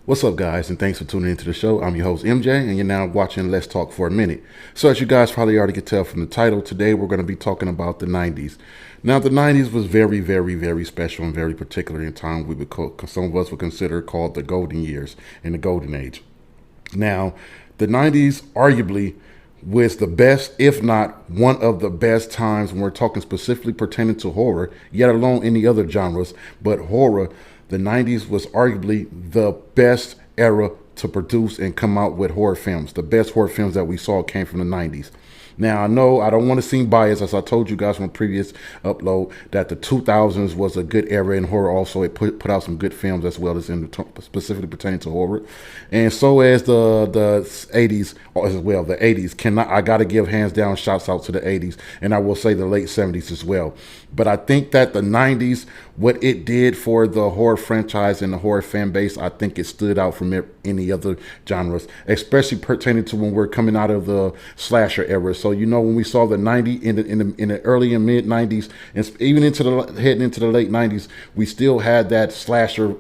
What's up, guys, and thanks for tuning into the show. I'm your host, MJ, and you're now watching Let's Talk for a Minute. So as you guys probably already could tell from the title, today we're going to be talking about the 90s. Now, the 90s was very, very, very special and very particular in time. Some of us would consider called the golden years and the golden age. Now, the 90s arguably was the best, if not one of the best times when we're talking specifically pertaining to horror, yet alone any other genres, but horror. The 90s was arguably the best era to produce and come out with horror films. The best horror films that we saw came from the 90s. Now, I know I don't want to seem biased, as I told you guys from a previous upload, that the 2000s was a good era in horror. Also, it put out some good films as well as specifically pertaining to horror. And so as the 80s as well. The 80s, I got to give hands down shouts out to the 80s. And I will say the late 70s as well. But I think that the 90s, what it did for the horror franchise and the horror fan base, I think it stood out from any other genres, especially pertaining to when we're coming out of the slasher era. So, you know, when we saw the 90s in the early and mid 90s, and even heading into the late 90s, we still had that slasher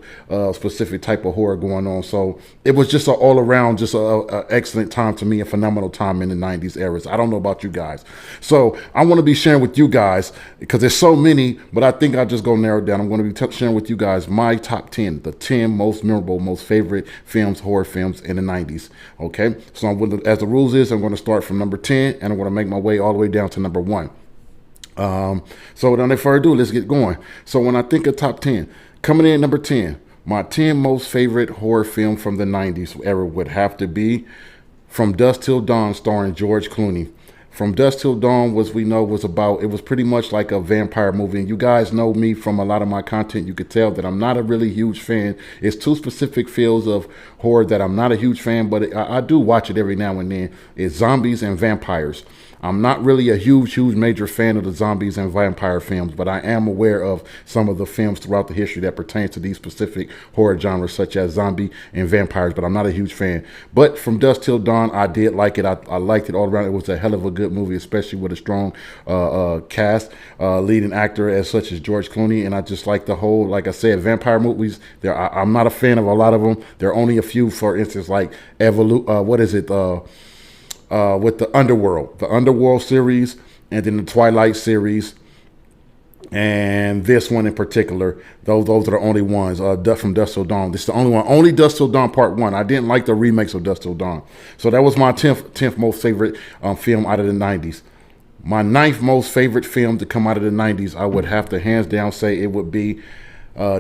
specific type of horror going on. So it was just all around, just a excellent time to me, a phenomenal time in the 90s eras. I don't know about you guys. So I want to be sharing with you guys, because there's so many, but I think I'll just go narrow it down. I'm going to be sharing with you guys my top 10, the 10 most memorable, most favorite films, horror films in the 90s. Okay, so as the rules is, I'm going to start from number 10, and I'm going to make my way all the way down to number 1. So without any further ado, let's get going. So when I think of top 10, coming in at number 10, my 10 most favorite horror film from the 90s era would have to be From Dusk Till Dawn, starring George Clooney. From Dusk Till Dawn, was pretty much like a vampire movie. And you guys know me from a lot of my content. You could tell that I'm not a really huge fan. It's two specific fields of horror that I'm not a huge fan, but I do watch it every now and then. It's zombies and vampires. I'm not really a huge major fan of the zombies and vampire films, but I am aware of some of the films throughout the history that pertain to these specific horror genres, such as zombie and vampires, but I'm not a huge fan. But From Dusk Till Dawn, I did like it. I liked it all around. It was a hell of a good movie, especially with a strong cast, leading actor as such as George Clooney, and I just like the whole, like I said, vampire movies. I'm not a fan of a lot of them. There are only a few, for instance, like with the Underworld series, and then the Twilight series, and this one in particular. Those are the only ones. From Dusk Till Dawn. This is the only one. Only Dusk Till Dawn Part 1. I didn't like the remakes of Dusk Till Dawn. So that was my 10th most favorite film out of the 90s. My 9th most favorite film to come out of the 90s, I would have to hands down say it would be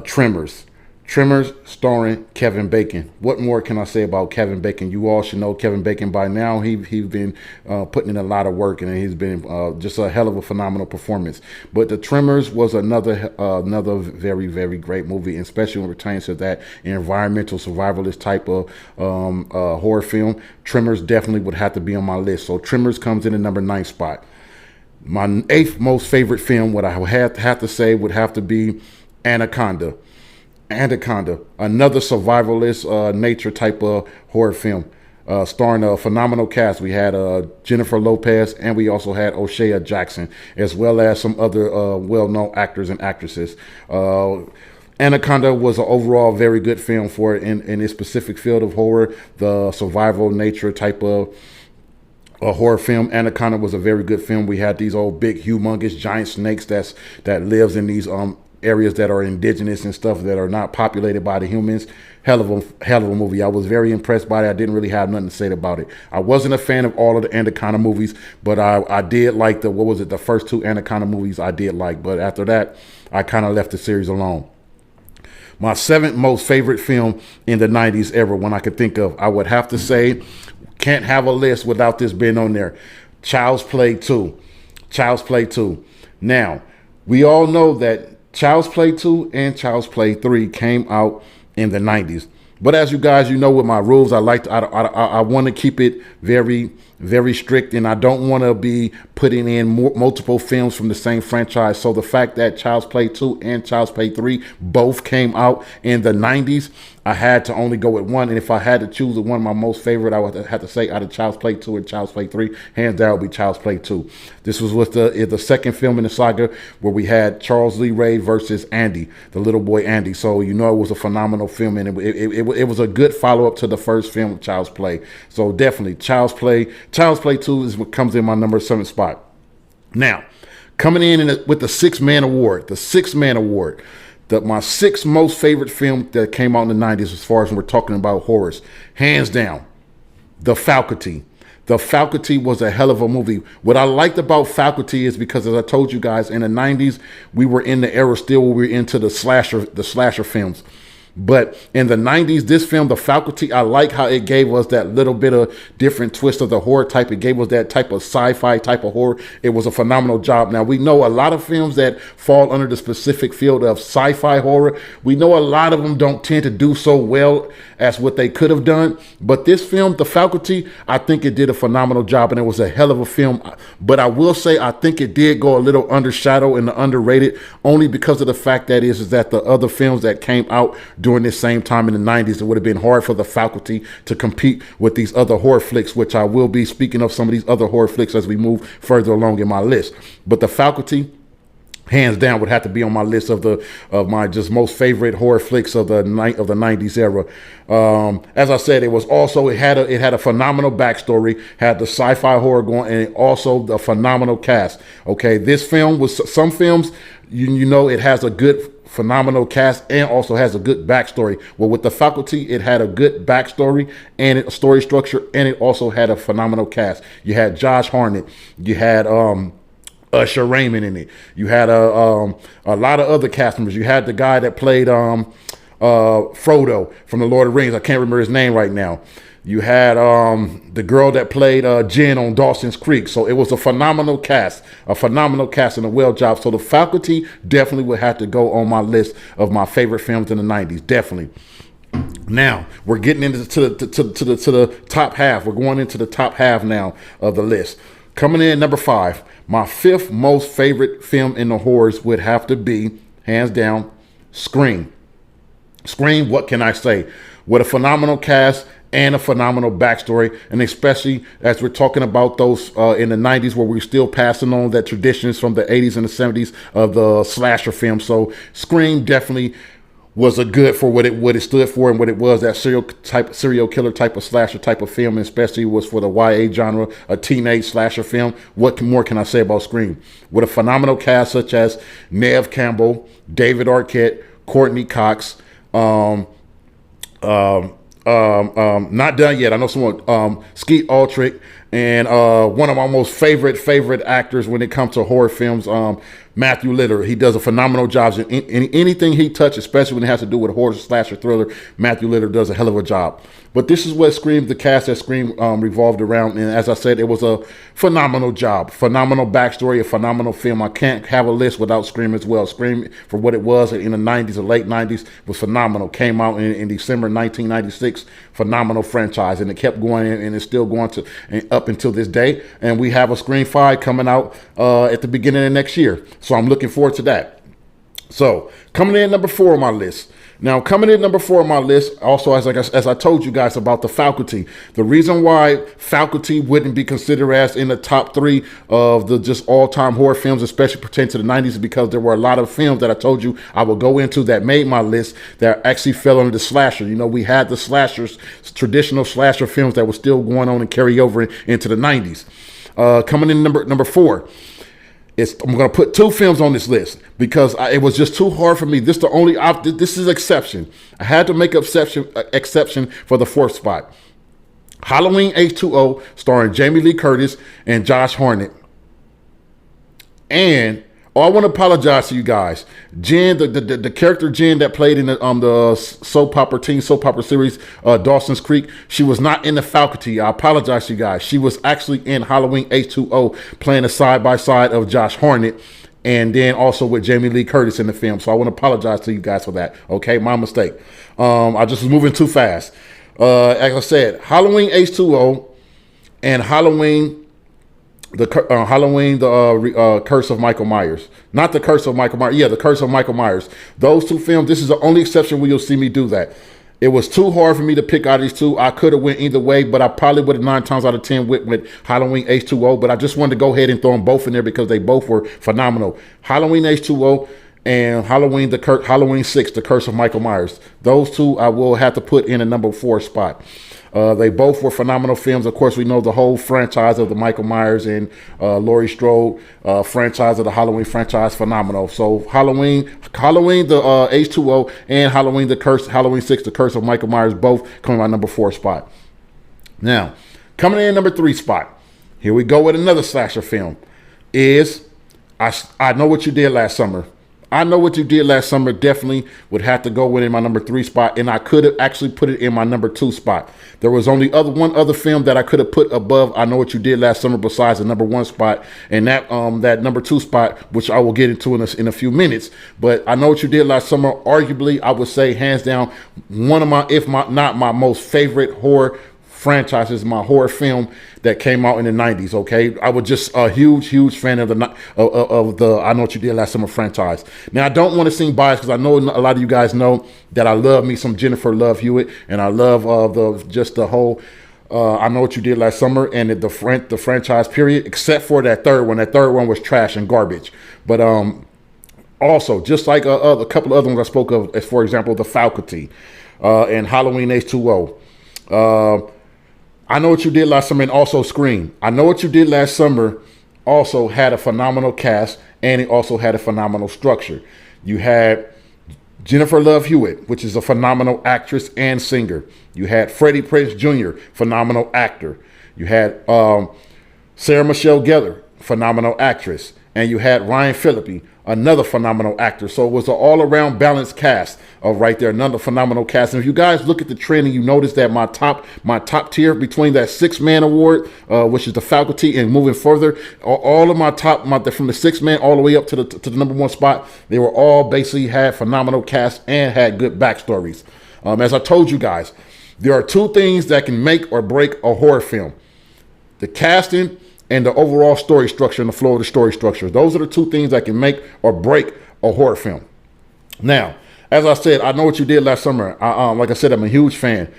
Tremors. Tremors, starring Kevin Bacon. What more can I say about Kevin Bacon? You all should know Kevin Bacon by now. He's been putting in a lot of work, and he's been just a hell of a phenomenal performance. But the Tremors was another very, very great movie, especially when it pertains to that environmental survivalist type of horror film. Tremors definitely would have to be on my list. So Tremors comes in at number 9 spot. My 8th most favorite film, what I would have to say, would have to be Anaconda. Anaconda, another survivalist nature type of horror film, starring a phenomenal cast. We had Jennifer Lopez, and we also had O'Shea Jackson, as well as some other well-known actors and actresses. Anaconda was an overall very good film for it in its specific field of horror, the survival nature type of a horror film. Anaconda was a very good film. We had these old big, humongous, giant snakes that lives in these areas that are indigenous and stuff that are not populated by the humans. Hell of a movie. I was very impressed by it. I didn't really have nothing to say about it. I wasn't a fan of all of the Anaconda movies, but I did like the first 2 Anaconda movies I did like. But after that, I kind of left the series alone. My 7th most favorite film in the 90s ever, when I could think of, I would have to say, can't have a list without this being on there. Child's Play 2. Child's Play 2. Now, we all know that Child's Play 2 and Child's Play 3 came out in the 90s. But as you guys, you know, with my rules, I want to keep it very, very strict, and I don't want to be putting in multiple films from the same franchise. So the fact that Child's Play 2 and Child's Play 3 both came out in the 90s, I had to only go with one. And if I had to choose one of my most favorite, I would have to say out of Child's Play 2 and Child's Play 3, hands down would be Child's Play 2. This was with the second film in the saga where we had Charles Lee Ray versus Andy, the little boy Andy. So you know it was a phenomenal film, and it was a good follow-up to the first film of Child's Play. So definitely Child's Play 2 is what comes in my number 7 spot. Now, coming in with the 6-man award, my 6th most favorite film that came out in the 90s as far as when we're talking about horrors, hands down, The Faculty. The Faculty was a hell of a movie. What I liked about Faculty is because, as I told you guys, in the 90s, we were in the era still where we were into the slasher films. But in the 90s, this film, The Faculty, I like how it gave us that little bit of different twist of the horror type. It gave us that type of sci-fi type of horror. It was a phenomenal job. Now, we know a lot of films that fall under the specific field of sci-fi horror. We know a lot of them don't tend to do so well as what they could have done. But this film, The Faculty, I think it did a phenomenal job, and it was a hell of a film. But I will say I think it did go a little undershadowed and underrated only because of the fact that is that the other films that came out during this same time in the 90s, it would have been hard for The Faculty to compete with these other horror flicks, which I will be speaking of some of these other horror flicks as we move further along in my list. But The Faculty, hands down, would have to be on my list of my just most favorite horror flicks of the 90s era. As I said, it had a phenomenal backstory, had the sci-fi horror going, and also the phenomenal cast. Okay, this film was some films, you know, it has a good phenomenal cast and also has a good backstory. Well, with The Faculty, it had a good backstory and a story structure, and it also had a phenomenal cast. You had Josh Hartnett, you had Usher Raymond in it, you had a lot of other cast members. You had the guy that played Frodo from the Lord of the Rings. I can't remember his name right now. You had the girl that played Jen on Dawson's Creek. So it was a phenomenal cast and a well job. So The Faculty definitely would have to go on my list of my favorite films in the 90s, definitely. Now we're getting into the top half. We're going into the top half now of the list. Coming in number 5, my 5th most favorite film in the horrors would have to be, hands down, Scream. Scream, what can I say? With a phenomenal cast and a phenomenal backstory, and especially as we're talking about those in the 90s where we're still passing on that traditions from the 80s and the 70s of the slasher film. So Scream definitely was a good for what it stood for and what it was, that serial killer type of slasher type of film, and especially was for the YA genre, a teenage slasher film. What more can I say about Scream? With a phenomenal cast such as Neve Campbell, David Arquette, Courtney Cox, not done yet. I know someone, Skeet Ulrich, and one of my most favorite actors when it comes to horror films, Matthew Lillard. He does a phenomenal job in anything he touches, especially when it has to do with horror, slasher, thriller. Matthew Lillard does a hell of a job. But this is what Scream, the cast that Scream revolved around. And as I said, it was a phenomenal job, phenomenal backstory, a phenomenal film. I can't have a list without Scream as well. Scream, for what it was in the 90s, the late 90s, was phenomenal. Came out in December 1996. Phenomenal franchise. And it kept going, and it's still going to up until this day. And we have a Scream 5 coming out at the beginning of next year. So I'm looking forward to that. So coming in number 4 on my list. Now, coming in number 4 on my list, also as I told you guys about The Faculty. The reason why Faculty wouldn't be considered as in the top 3 of the just all-time horror films, especially pertaining to the 90s, is because there were a lot of films that I told you I would go into that made my list that actually fell under the slasher. You know, we had the slashers, traditional slasher films that were still going on and carry over into the 90s. Coming in number 4. I'm going to put 2 films on this list because it was just too hard for me. This is exception. I had to make exception for the 4th spot. Halloween H2O, starring Jamie Lee Curtis and Josh Hartnett. And I want to apologize to you guys. Jen, the character Jen that played in the teen soap opera series Dawson's Creek, she was not in The Faculty. I apologize to you guys. She was actually in Halloween H2O, playing a side-by-side of Josh Hartnett, and then also with Jamie Lee Curtis in the film. So I want to apologize to you guys for that. Okay, my mistake. I just was moving too fast. As I said, Halloween H2O and Halloween, the Curse of Michael Myers. Not the Curse of Michael Myers. Yeah, the Curse of Michael Myers. Those 2 films, this is the only exception where you'll see me do that. It was too hard for me to pick out of these two. I could have went either way, but I probably would have 9 times out of 10 went with Halloween H2O. But I just wanted to go ahead and throw them both in there because they both were phenomenal. Halloween H2O and Halloween 6, The Curse of Michael Myers. Those two I will have to put in a number 4 spot. They both were phenomenal films. Of course, we know the whole franchise of the Michael Myers and Laurie Strode franchise of the Halloween franchise, phenomenal. So Halloween, the H2O, and Halloween 6, The Curse of Michael Myers, both coming out number 4 spot. Now, coming in number 3 spot, here we go with another slasher film, is I Know What You Did Last Summer. I Know What You Did Last Summer definitely would have to go in my number 3 spot, and I could have actually put it in my number 2 spot. There was only one other film that I could have put above I Know What You Did Last Summer besides the number 1 spot, and that number 2 spot, which I will get into in a few minutes. But I Know What You Did Last Summer, arguably, I would say hands down one of my, not my most favorite horror franchises, my horror film that came out in the 90s. Okay, I was just a huge fan of the I Know What You Did Last Summer franchise. Now, I don't want to seem biased because I know a lot of you guys know that I love me some Jennifer Love Hewitt, and I love the whole I Know What You Did Last Summer and the franchise period, except for that third one. That third one was trash and garbage. But also, just like a couple of other ones I spoke of, as for example, The Faculty and Halloween H2O. I Know What You Did Last Summer, and also Scream. I Know What You Did Last Summer also had a phenomenal cast, and it also had a phenomenal structure. You had Jennifer Love Hewitt, which is a phenomenal actress and singer. You had Freddie Prinze Jr., phenomenal actor. You had Sarah Michelle Gellar, phenomenal actress. And you had Ryan Phillippe, another phenomenal actor. So it was an all-around balanced cast right there, another phenomenal cast. And if you guys look at the trend and you notice that my top tier between that 6-man award, which is The Faculty, and moving further, all of my top, from the 6-man all the way up to the number 1 spot, they were all basically had phenomenal cast and had good backstories. As I told you guys, there are 2 things that can make or break a horror film: the casting and the overall story structure and the flow of the story structure. Those are the 2 things that can make or break a horror film. Now, as I said, I Know What You Did Last Summer. Like I said, I'm a huge fan.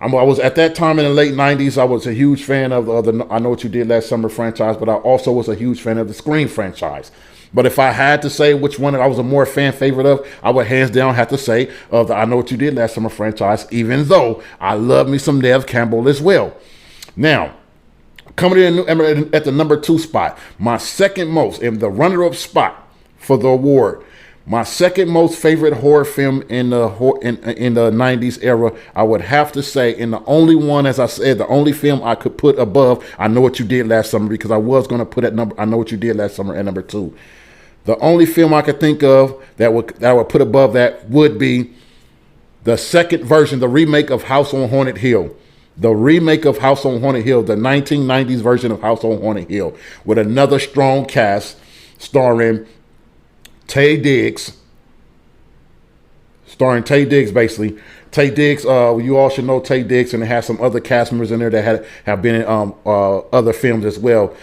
I was at that time in the late 90s, I was a huge fan of the I Know What You Did Last Summer franchise, but I also was a huge fan of the Scream franchise. But if I had to say which one I was a more fan favorite of, I would hands down have to say of the I Know What You Did Last Summer franchise, even though I love me some Nev Campbell as well. Now, coming in at the number 2 spot, my second most, and the runner-up spot for the award, my second most favorite horror film in the 90s era, I would have to say, and the only one, as I said, the only film I could put above I Know What You Did Last Summer, because I was going to put I Know What You Did Last Summer at number 2. The only film I could think of that I would put above that would be the second version, the remake of House on Haunted Hill. The remake of House on Haunted Hill, the 1990s version of House on Haunted Hill, with another strong cast starring Taye Diggs. Basically. Taye Diggs, you all should know Taye Diggs, and it has some other cast members in there that have been in other films as well.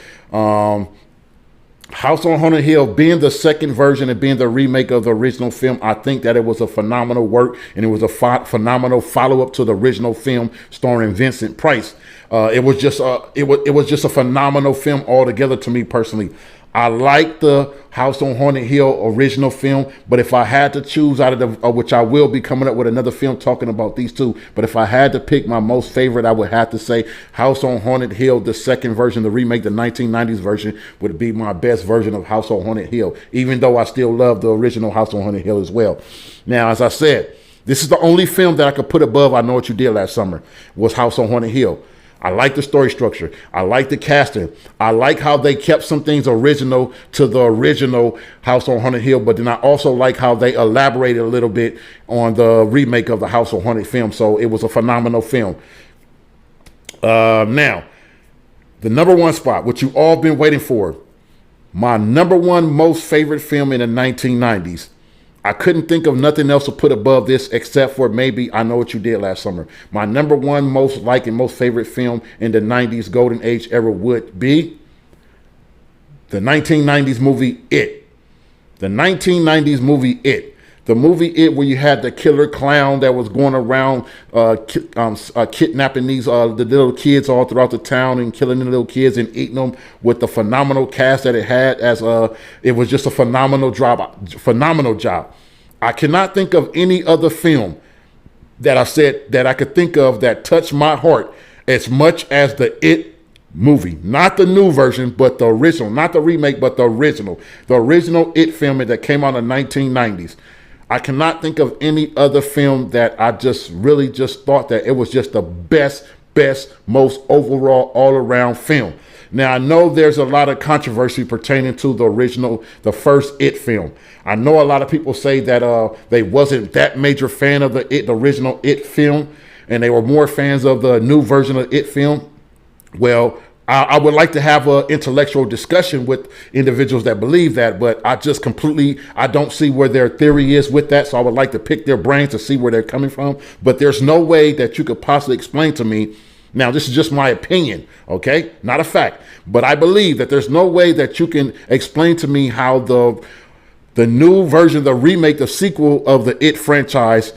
House on Haunted Hill being the second version and being the remake of the original film, I think that it was a phenomenal work, and it was a phenomenal follow-up to the original film starring Vincent Price. It was just a phenomenal film altogether to me personally. I like the House on Haunted Hill original film, but if I had to choose out of which I will be coming up with another film talking about these 2, but if I had to pick my most favorite, I would have to say House on Haunted Hill, the second version, the remake, the 1990s version, would be my best version of House on Haunted Hill, even though I still love the original House on Haunted Hill as well. Now, as I said, this is the only film that I could put above I Know What You Did Last Summer, was House on Haunted Hill. I like the story structure. I like the casting. I like how they kept some things original to the original House on Haunted Hill, but then I also like how they elaborated a little bit on the remake of the House on Haunted film. So it was a phenomenal film. Now, the number 1 spot, which you've all been waiting for, my number 1 most favorite film in the 1990s. I couldn't think of nothing else to put above this except for maybe I Know What You Did Last Summer. My number 1 most liked and most favorite film in the 90s golden age era would be the 1990s movie It. The 1990s movie It. The movie It, where you had the killer clown that was going around kidnapping the little kids all throughout the town and killing the little kids and eating them, with the phenomenal cast that it had. It was just a phenomenal job. I cannot think of any other film that I could think of that touched my heart as much as the It movie. Not the new version, but the original. Not the remake, but the original. The original It film that came out in the 1990s. I cannot think of any other film that I just really just thought that it was just the best, most overall, all-around film. Now, I know there's a lot of controversy pertaining to the first It film. I know a lot of people say that they wasn't that major fan of the original It film, and they were more fans of the new version of It film. Well, I would like to have an intellectual discussion with individuals that believe that, but I don't see where their theory is with that. So I would like to pick their brains to see where they're coming from. But there's no way that you could possibly explain to me. Now, this is just my opinion, okay? Not a fact. But I believe that there's no way that you can explain to me how the new version, the remake, the sequel of the It franchise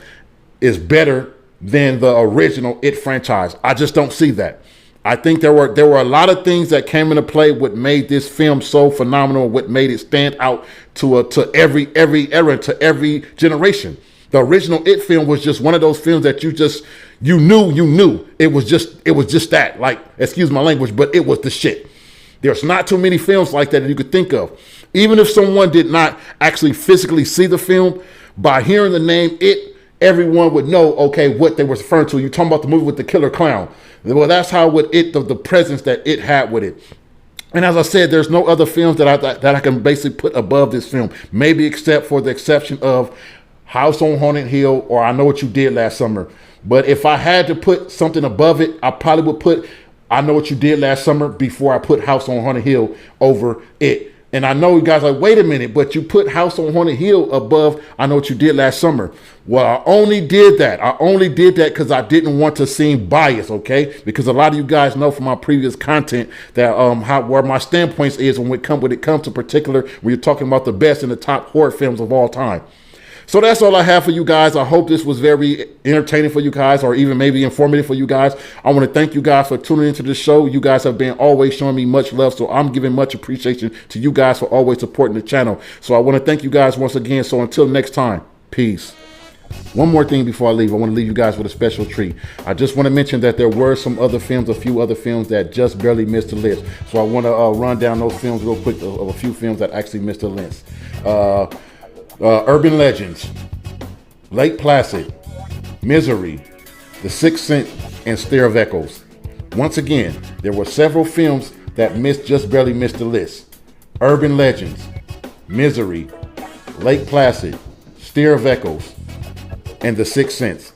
is better than the original It franchise. I just don't see that. I think there were a lot of things that came into play what made this film so phenomenal, what made it stand out to every era, to every generation. The original It film was just one of those films that you knew. It was just that, like, excuse my language, but it was the shit. There's not too many films like that you could think of. Even if someone did not actually physically see the film, by hearing the name It, everyone would know, okay, what they were referring to. You're talking about the movie with the killer clown. Well, that's how the presence that It had with it. And as I said, there's no other films that I can basically put above this film, maybe except for the exception of House on Haunted Hill or I Know What You Did Last Summer. But if I had to put something above it, I probably would put I Know What You Did Last Summer before I put House on Haunted Hill over It. And I know you guys are like, wait a minute, but you put House on Haunted Hill above I Know What You Did Last Summer. Well, I only did that because I didn't want to seem biased, okay? Because a lot of you guys know from my previous content that where my standpoints is when it comes to particular, when you're talking about the best and the top horror films of all time. So that's all I have for you guys. I hope this was very entertaining for you guys, or even maybe informative for you guys. I want to thank you guys for tuning into the show. You guys have been always showing me much love, so I'm giving much appreciation to you guys for always supporting the channel. So I want to thank you guys once again. So until next time, peace. One more thing before I leave, I want to leave you guys with a special treat. I just want to mention that there were a few other films that just barely missed the list. So I want to run down those films real quick, of a few films that actually missed the list. Urban Legends, Lake Placid, Misery, The Sixth Sense, and Stare of Echoes. Once again, there were several films that just barely missed the list. Urban Legends, Misery, Lake Placid, Stare of Echoes, and The Sixth Sense.